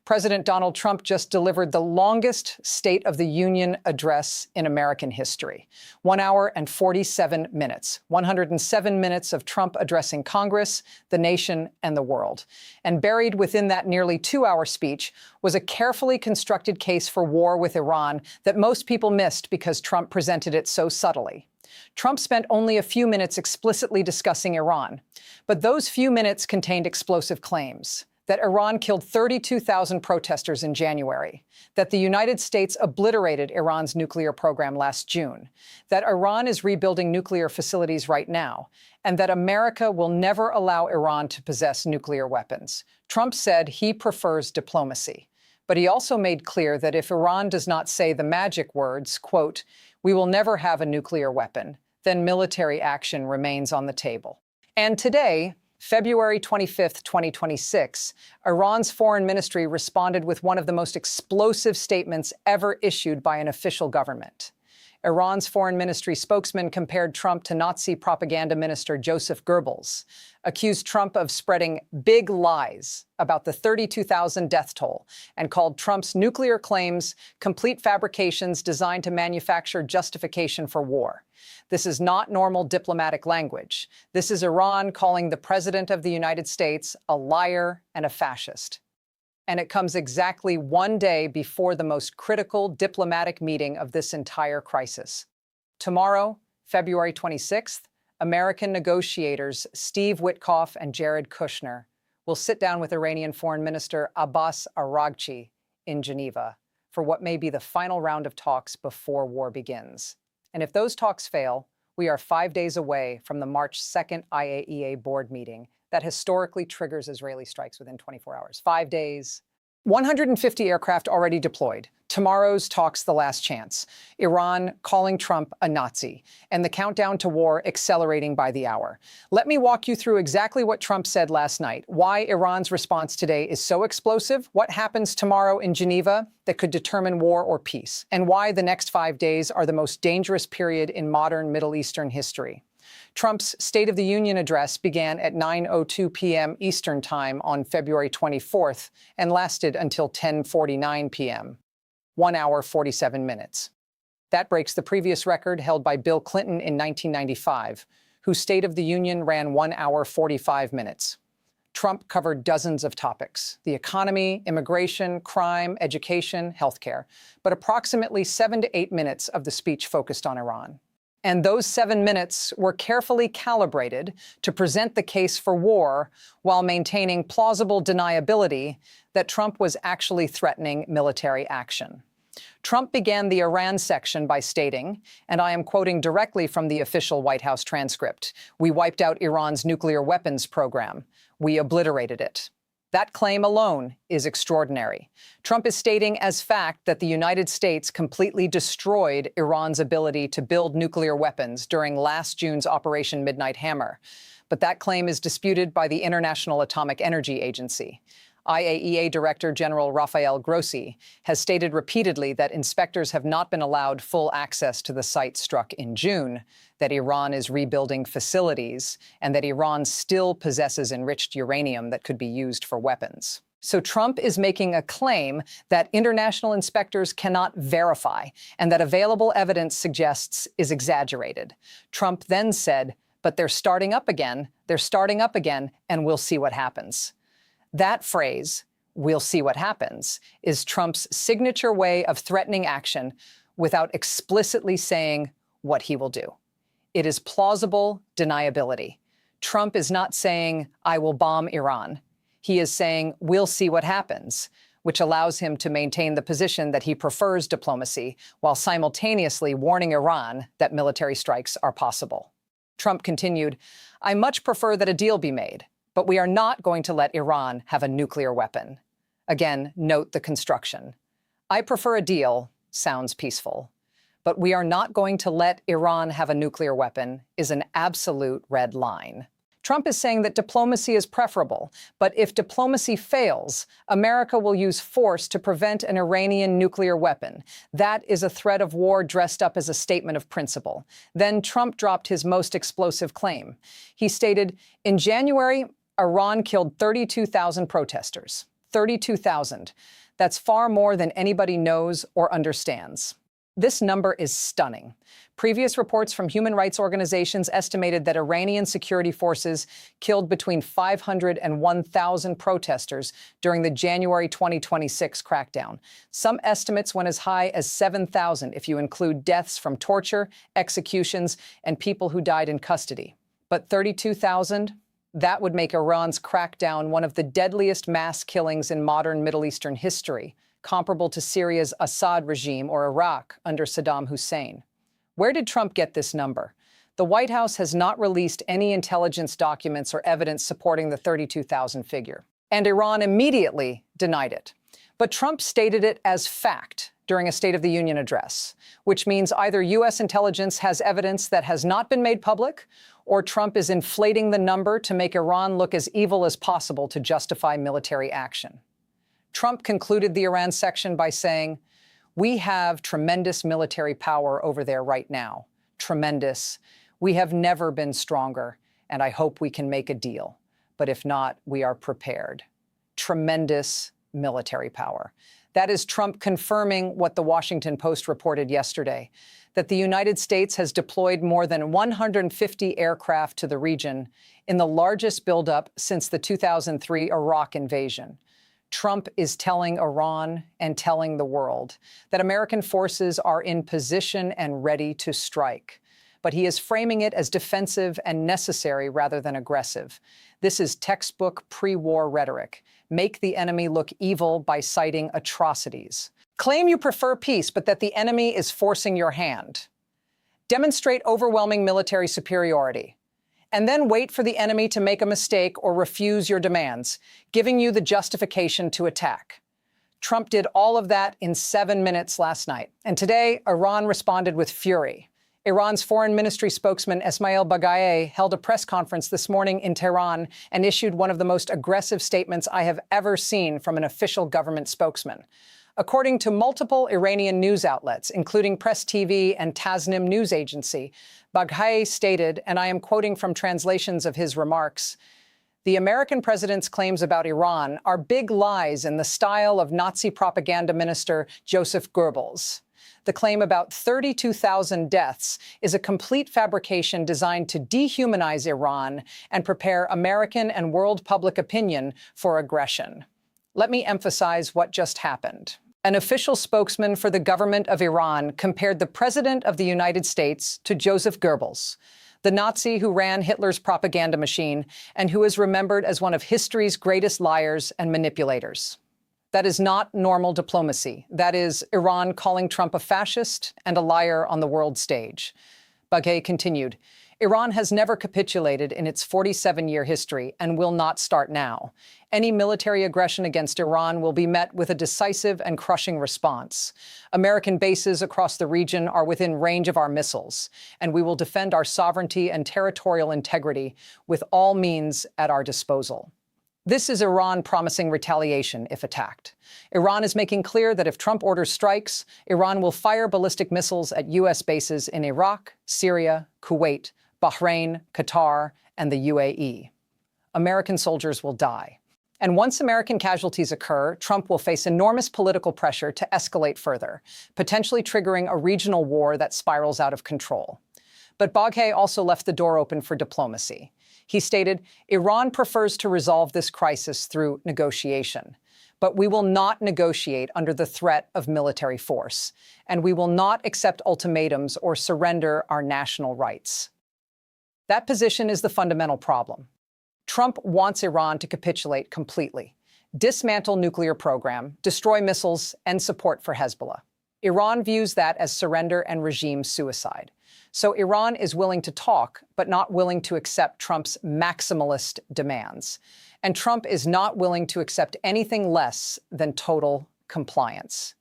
President Donald Trump just delivered the longest State of the Union address in American history. 1 hour and 47 minutes. 107 minutes of Trump addressing Congress, the nation, and the world. And buried within that nearly 2-hour speech was a carefully constructed case for war with Iran that most people missed because Trump presented it so subtly. Trump spent only a few minutes explicitly discussing Iran, but those few minutes contained explosive claims. That Iran killed 32,000 protesters in January, that the United States obliterated Iran's nuclear program last June, that Iran is rebuilding nuclear facilities right now, and that America will never allow Iran to possess nuclear weapons. Trump said he prefers diplomacy, but he also made clear that if Iran does not say the magic words, quote, "We will never have a nuclear weapon," then military action remains on the table. And today, February 25th, 2026, Iran's foreign ministry responded with one of the most explosive statements ever issued by an official government. Iran's foreign ministry spokesman compared Trump to Nazi propaganda minister Joseph Goebbels, accused Trump of spreading big lies about the 32,000 death toll, and called Trump's nuclear claims complete fabrications designed to manufacture justification for war. This is not normal diplomatic language. This is Iran calling the President of the United States a liar and a fascist. And it comes exactly 1 day before the most critical diplomatic meeting of this entire crisis. Tomorrow, February 26th, American negotiators Steve Witkoff and Jared Kushner will sit down with Iranian Foreign Minister Abbas Araghchi in Geneva for what may be the final round of talks before war begins. And if those talks fail, we are 5 days away from the March 2nd IAEA Board meeting that historically triggers Israeli strikes within 24 hours. 5 days. 150 aircraft already deployed. Tomorrow's talks the last chance. Iran calling Trump a Nazi, and the countdown to war accelerating by the hour. Let me walk you through exactly what Trump said last night, why Iran's response today is so explosive, what happens tomorrow in Geneva that could determine war or peace, and why the next 5 days are the most dangerous period in modern Middle Eastern history. Trump's State of the Union address began at 9:02 p.m. Eastern Time on February 24th and lasted until 10:49 p.m., 1 hour, 47 minutes. That breaks the previous record held by Bill Clinton in 1995, whose State of the Union ran 1 hour, 45 minutes. Trump covered dozens of topics: the economy, immigration, crime, education, healthcare. But approximately 7 to 8 minutes of the speech focused on Iran. And those 7 minutes were carefully calibrated to present the case for war while maintaining plausible deniability that Trump was actually threatening military action. Trump began the Iran section by stating, and I am quoting directly from the official White House transcript, "We wiped out Iran's nuclear weapons program. We obliterated it." That claim alone is extraordinary. Trump is stating as fact that the United States completely destroyed Iran's ability to build nuclear weapons during last June's Operation Midnight Hammer. But that claim is disputed by the International Atomic Energy Agency. IAEA Director General Rafael Grossi has stated repeatedly that inspectors have not been allowed full access to the site struck in June, that Iran is rebuilding facilities, and that Iran still possesses enriched uranium that could be used for weapons. So Trump is making a claim that international inspectors cannot verify, and that available evidence suggests is exaggerated. Trump then said, "But they're starting up again, and we'll see what happens." That phrase, "we'll see what happens," is Trump's signature way of threatening action without explicitly saying what he will do. It is plausible deniability. Trump is not saying, "I will bomb Iran." He is saying, "We'll see what happens," which allows him to maintain the position that he prefers diplomacy while simultaneously warning Iran that military strikes are possible. Trump continued, "I much prefer that a deal be made, but we are not going to let Iran have a nuclear weapon." Again, note the construction. "I prefer a deal" sounds peaceful, but "we are not going to let Iran have a nuclear weapon" is an absolute red line. Trump is saying that diplomacy is preferable, but if diplomacy fails, America will use force to prevent an Iranian nuclear weapon. That is a threat of war dressed up as a statement of principle. Then Trump dropped his most explosive claim. He stated, "In January, Iran killed 32,000 protesters. 32,000. That's far more than anybody knows or understands. This number is stunning. Previous reports from human rights organizations estimated that Iranian security forces killed between 500 and 1,000 protesters during the January 2026 crackdown. Some estimates went as high as 7,000 if you include deaths from torture, executions, and people who died in custody. But 32,000? That would make Iran's crackdown one of the deadliest mass killings in modern Middle Eastern history, comparable to Syria's Assad regime or Iraq under Saddam Hussein. Where did Trump get this number? The White House has not released any intelligence documents or evidence supporting the 32,000 figure, and Iran immediately denied it. But Trump stated it as fact during a State of the Union address, which means either U.S. intelligence has evidence that has not been made public, or Trump is inflating the number to make Iran look as evil as possible to justify military action. Trump concluded the Iran section by saying, "We have tremendous military power over there right now. Tremendous. We have never been stronger, and I hope we can make a deal. But if not, we are prepared." Tremendous military power. That is Trump confirming what the Washington Post reported yesterday, that the United States has deployed more than 150 aircraft to the region in the largest buildup since the 2003 Iraq invasion. Trump is telling Iran and telling the world that American forces are in position and ready to strike. But he is framing it as defensive and necessary rather than aggressive. This is textbook pre-war rhetoric. Make the enemy look evil by citing atrocities. Claim you prefer peace, but that the enemy is forcing your hand. Demonstrate overwhelming military superiority. And then wait for the enemy to make a mistake or refuse your demands, giving you the justification to attack. Trump did all of that in 7 minutes last night. And today, Iran responded with fury. Iran's foreign ministry spokesman Esmaeil Baghaei held a press conference this morning in Tehran and issued one of the most aggressive statements I have ever seen from an official government spokesman. According to multiple Iranian news outlets, including Press TV and Tasnim news agency, Baghaei stated, and I am quoting from translations of his remarks, "The American president's claims about Iran are big lies in the style of Nazi propaganda minister Joseph Goebbels. The claim about 32,000 deaths is a complete fabrication designed to dehumanize Iran and prepare American and world public opinion for aggression." Let me emphasize what just happened. An official spokesman for the government of Iran compared the President of the United States to Joseph Goebbels, the Nazi who ran Hitler's propaganda machine and who is remembered as one of history's greatest liars and manipulators. That is not normal diplomacy. That is Iran calling Trump a fascist and a liar on the world stage. Baghaei continued, "Iran has never capitulated in its 47-year history and will not start now. Any military aggression against Iran will be met with a decisive and crushing response. American bases across the region are within range of our missiles, and we will defend our sovereignty and territorial integrity with all means at our disposal." This is Iran promising retaliation if attacked. Iran is making clear that if Trump orders strikes, Iran will fire ballistic missiles at U.S. bases in Iraq, Syria, Kuwait, Bahrain, Qatar, and the UAE. American soldiers will die. And once American casualties occur, Trump will face enormous political pressure to escalate further, potentially triggering a regional war that spirals out of control. But Baghaei also left the door open for diplomacy. He stated, "Iran prefers to resolve this crisis through negotiation. But we will not negotiate under the threat of military force, and we will not accept ultimatums or surrender our national rights." That position is the fundamental problem. Trump wants Iran to capitulate completely, dismantle nuclear program, destroy missiles, and support for Hezbollah. Iran views that as surrender and regime suicide. So Iran is willing to talk, but not willing to accept Trump's maximalist demands. And Trump is not willing to accept anything less than total compliance.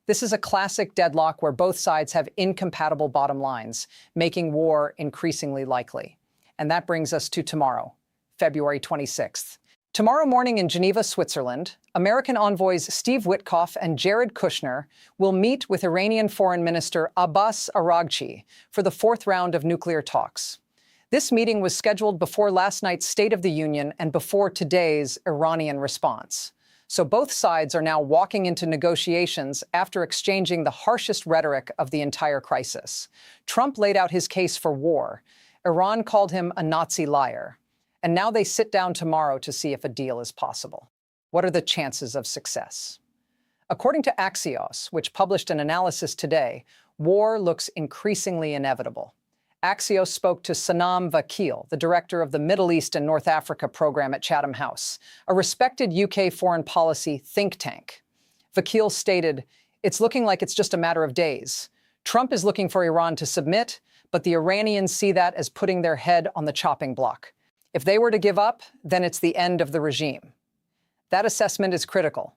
This is a classic deadlock where both sides have incompatible bottom lines, making war increasingly likely. And that brings us to tomorrow, February 26th. Tomorrow morning in Geneva, Switzerland, American envoys Steve Witkoff and Jared Kushner will meet with Iranian Foreign Minister Abbas Araghchi for the fourth round of nuclear talks. This meeting was scheduled before last night's State of the Union and before today's Iranian response. So both sides are now walking into negotiations after exchanging the harshest rhetoric of the entire crisis. Trump laid out his case for war. Iran called him a Nazi liar. And now they sit down tomorrow to see if a deal is possible. What are the chances of success? According to Axios, which published an analysis today, war looks increasingly inevitable. Axios spoke to Sanam Vakil, the director of the Middle East and North Africa program at Chatham House, a respected UK foreign policy think tank. Vakil stated, "It's looking like it's just a matter of days. Trump is looking for Iran to submit, but the Iranians see that as putting their head on the chopping block. If they were to give up, then it's the end of the regime." That assessment is critical.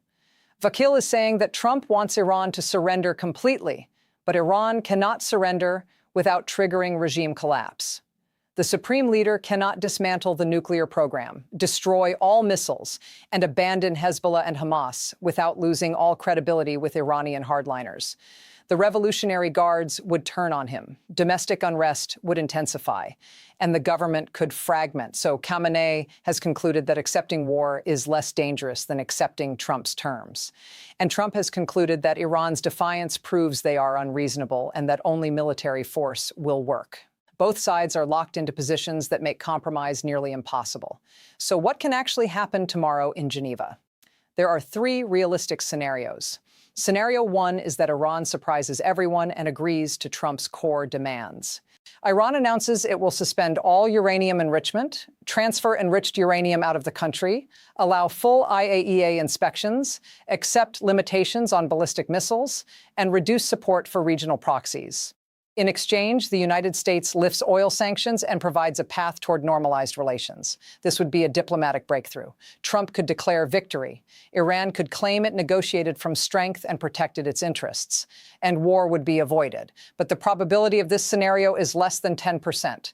Vakil is saying that Trump wants Iran to surrender completely, but Iran cannot surrender without triggering regime collapse. The supreme leader cannot dismantle the nuclear program, destroy all missiles, and abandon Hezbollah and Hamas without losing all credibility with Iranian hardliners. The Revolutionary Guards would turn on him, domestic unrest would intensify, and the government could fragment. So Khamenei has concluded that accepting war is less dangerous than accepting Trump's terms. And Trump has concluded that Iran's defiance proves they are unreasonable and that only military force will work. Both sides are locked into positions that make compromise nearly impossible. So what can actually happen tomorrow in Geneva? There are three realistic scenarios. Scenario one is that Iran surprises everyone and agrees to Trump's core demands. Iran announces it will suspend all uranium enrichment, transfer enriched uranium out of the country, allow full IAEA inspections, accept limitations on ballistic missiles, and reduce support for regional proxies. In exchange, the United States lifts oil sanctions and provides a path toward normalized relations. This would be a diplomatic breakthrough. Trump could declare victory. Iran could claim it negotiated from strength and protected its interests. And war would be avoided. But the probability of this scenario is less than 10%.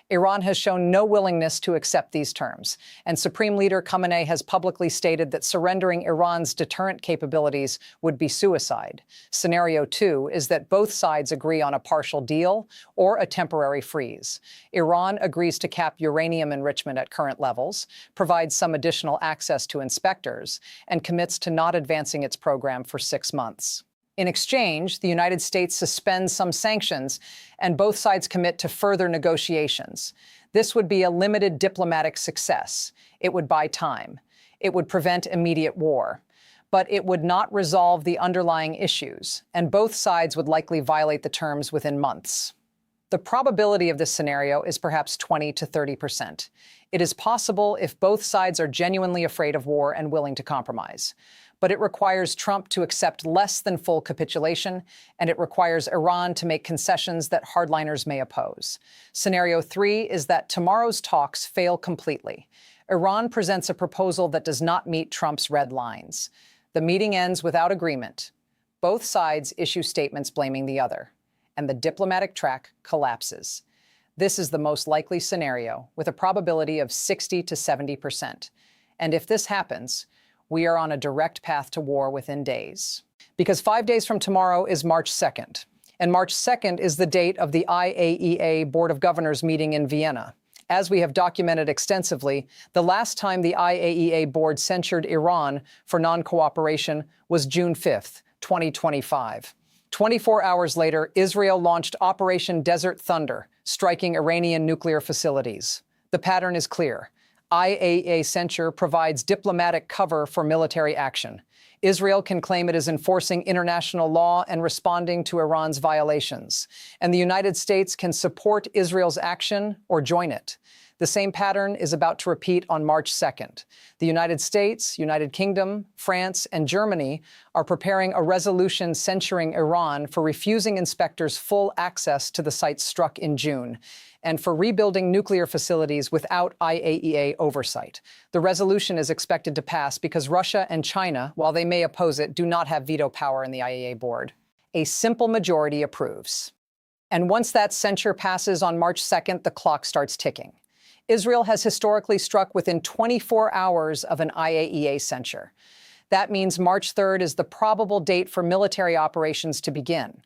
Iran has shown no willingness to accept these terms, and Supreme Leader Khamenei has publicly stated that surrendering Iran's deterrent capabilities would be suicide. Scenario two is that both sides agree on a partial deal or a temporary freeze. Iran agrees to cap uranium enrichment at current levels, provides some additional access to inspectors, and commits to not advancing its program for 6 months. In exchange, the United States suspends some sanctions, and both sides commit to further negotiations. This would be a limited diplomatic success. It would buy time. It would prevent immediate war. But it would not resolve the underlying issues, and both sides would likely violate the terms within months. The probability of this scenario is perhaps 20 to 30%. It is possible if both sides are genuinely afraid of war and willing to compromise. But it requires Trump to accept less than full capitulation, and it requires Iran to make concessions that hardliners may oppose. Scenario three is that tomorrow's talks fail completely. Iran presents a proposal that does not meet Trump's red lines. The meeting ends without agreement. Both sides issue statements blaming the other, and the diplomatic track collapses. This is the most likely scenario, with a probability of 60 to 70%. And if this happens, we are on a direct path to war within days. Because 5 days from tomorrow is March 2nd, and March 2nd is the date of the IAEA Board of Governors meeting in Vienna. As we have documented extensively, the last time the IAEA Board censured Iran for non-cooperation was June 5th, 2025. 24 hours later, Israel launched Operation Desert Thunder, striking Iranian nuclear facilities. The pattern is clear. IAEA censure provides diplomatic cover for military action. Israel can claim it is enforcing international law and responding to Iran's violations. And the United States can support Israel's action or join it. The same pattern is about to repeat on March 2nd. The United States, United Kingdom, France, and Germany are preparing a resolution censuring Iran for refusing inspectors full access to the sites struck in June, and for rebuilding nuclear facilities without IAEA oversight. The resolution is expected to pass because Russia and China, while they may oppose it, do not have veto power in the IAEA board. A simple majority approves. And once that censure passes on March 2nd, the clock starts ticking. Israel has historically struck within 24 hours of an IAEA censure. That means March 3rd is the probable date for military operations to begin.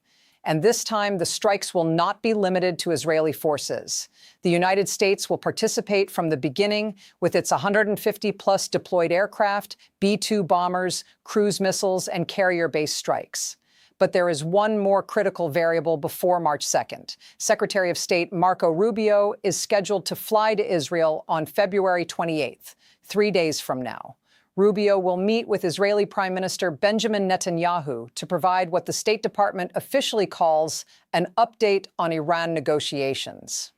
And this time, the strikes will not be limited to Israeli forces. The United States will participate from the beginning with its 150-plus deployed aircraft, B-2 bombers, cruise missiles, and carrier-based strikes. But there is one more critical variable before March 2nd. Secretary of State Marco Rubio is scheduled to fly to Israel on February 28th, 3 days from now. Rubio will meet with Israeli Prime Minister Benjamin Netanyahu to provide what the State Department officially calls an update on Iran negotiations.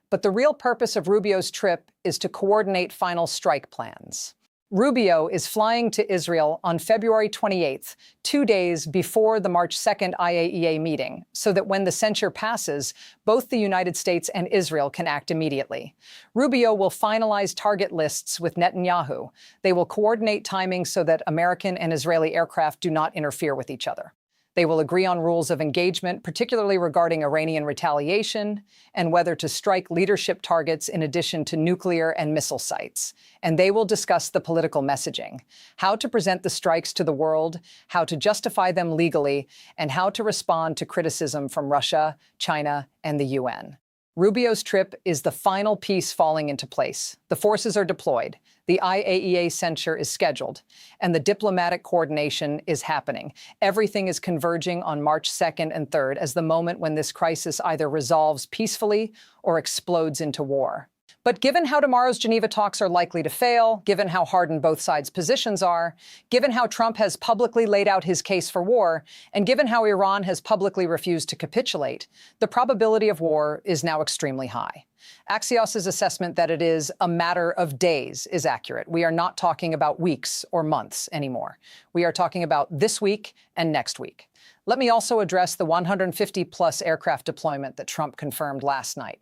But the real purpose of Rubio's trip is to coordinate final strike plans. Rubio is flying to Israel on February 28th, 2 days before the March 2nd IAEA meeting, so that when the censure passes, both the United States and Israel can act immediately. Rubio will finalize target lists with Netanyahu. They will coordinate timing so that American and Israeli aircraft do not interfere with each other. They will agree on rules of engagement, particularly regarding Iranian retaliation, and whether to strike leadership targets in addition to nuclear and missile sites. And they will discuss the political messaging, how to present the strikes to the world, how to justify them legally, and how to respond to criticism from Russia, China, and the UN. Rubio's trip is the final piece falling into place. The forces are deployed, the IAEA censure is scheduled, and the diplomatic coordination is happening. Everything is converging on March 2nd and 3rd as the moment when this crisis either resolves peacefully or explodes into war. But given how tomorrow's Geneva talks are likely to fail, given how hardened both sides' positions are, given how Trump has publicly laid out his case for war, and given how Iran has publicly refused to capitulate, the probability of war is now extremely high. Axios' assessment that it is a matter of days is accurate. We are not talking about weeks or months anymore. We are talking about this week and next week. Let me also address the 150-plus aircraft deployment that Trump confirmed last night.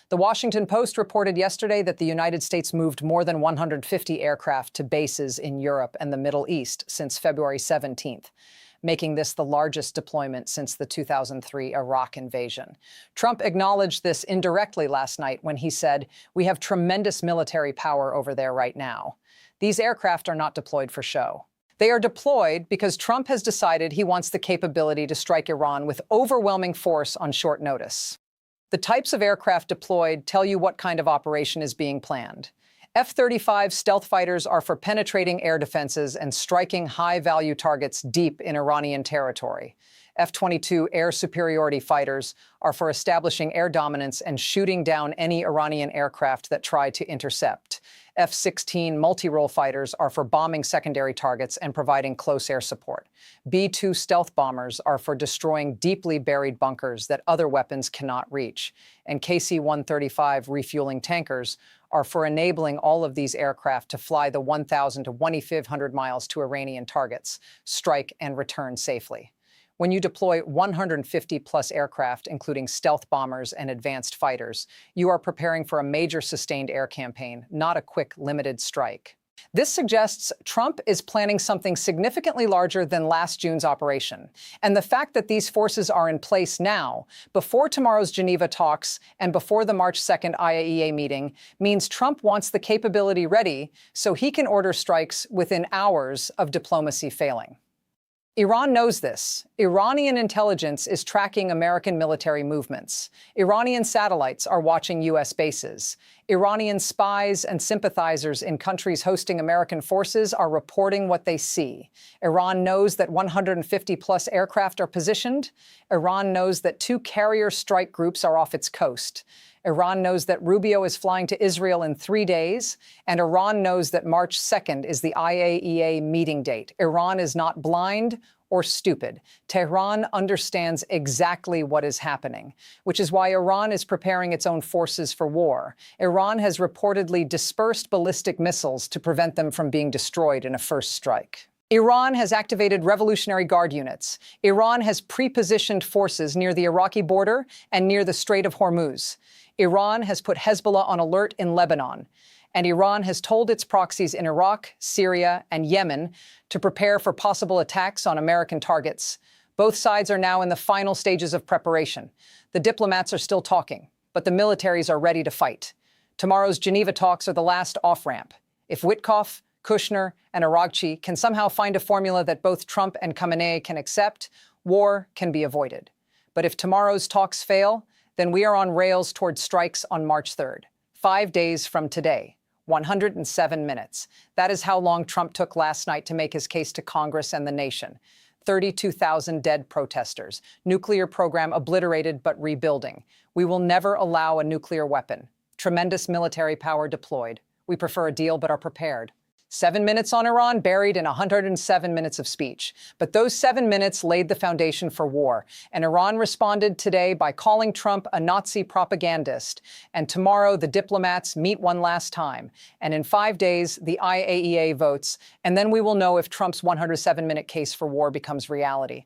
The Washington Post reported yesterday that the United States moved more than 150 aircraft to bases in Europe and the Middle East since February 17th, making this the largest deployment since the 2003 Iraq invasion. Trump acknowledged this indirectly last night when he said, "We have tremendous military power over there right now." These aircraft are not deployed for show. They are deployed because Trump has decided he wants the capability to strike Iran with overwhelming force on short notice. The types of aircraft deployed tell you what kind of operation is being planned. F-35 stealth fighters are for penetrating air defenses and striking high-value targets deep in Iranian territory. F-22 air superiority fighters are for establishing air dominance and shooting down any Iranian aircraft that try to intercept. F-16 multi-role fighters are for bombing secondary targets and providing close air support. B-2 stealth bombers are for destroying deeply buried bunkers that other weapons cannot reach. And KC-135 refueling tankers are for enabling all of these aircraft to fly the 1,000 to 2,500 miles to Iranian targets, strike, and return safely. When you deploy 150-plus aircraft, including stealth bombers and advanced fighters, you are preparing for a major sustained air campaign, not a quick, limited strike. This suggests Trump is planning something significantly larger than last June's operation. And the fact that these forces are in place now, before tomorrow's Geneva talks and before the March 2nd IAEA meeting, means Trump wants the capability ready so he can order strikes within hours of diplomacy failing. Iran knows this. Iranian intelligence is tracking American military movements. Iranian satellites are watching U.S. bases. Iranian spies and sympathizers in countries hosting American forces are reporting what they see. Iran knows that 150-plus aircraft are positioned. Iran knows that 2 carrier strike groups are off its coast. Iran knows that Rubio is flying to Israel in 3 days, and Iran knows that March 2nd is the IAEA meeting date. Iran is not blind or stupid. Tehran understands exactly what is happening, which is why Iran is preparing its own forces for war. Iran has reportedly dispersed ballistic missiles to prevent them from being destroyed in a first strike. Iran has activated Revolutionary Guard units. Iran has pre-positioned forces near the Iraqi border and near the Strait of Hormuz. Iran has put Hezbollah on alert in Lebanon. And Iran has told its proxies in Iraq, Syria, and Yemen to prepare for possible attacks on American targets. Both sides are now in the final stages of preparation. The diplomats are still talking, but the militaries are ready to fight. Tomorrow's Geneva talks are the last off-ramp. If Witkoff, Kushner, and Araghchi can somehow find a formula that both Trump and Khamenei can accept, war can be avoided. But if tomorrow's talks fail, then we are on rails toward strikes on March 3rd, 5 days from today, 107 minutes. That is how long Trump took last night to make his case to Congress and the nation. 32,000 dead protesters. Nuclear program obliterated but rebuilding. We will never allow a nuclear weapon. Tremendous military power deployed. We prefer a deal but are prepared. 7 minutes on Iran buried in 107 minutes of speech. But those 7 minutes laid the foundation for war. And Iran responded today by calling Trump a Nazi propagandist. And tomorrow, the diplomats meet one last time. And in 5 days, the IAEA votes. And then we will know if Trump's 107-minute case for war becomes reality.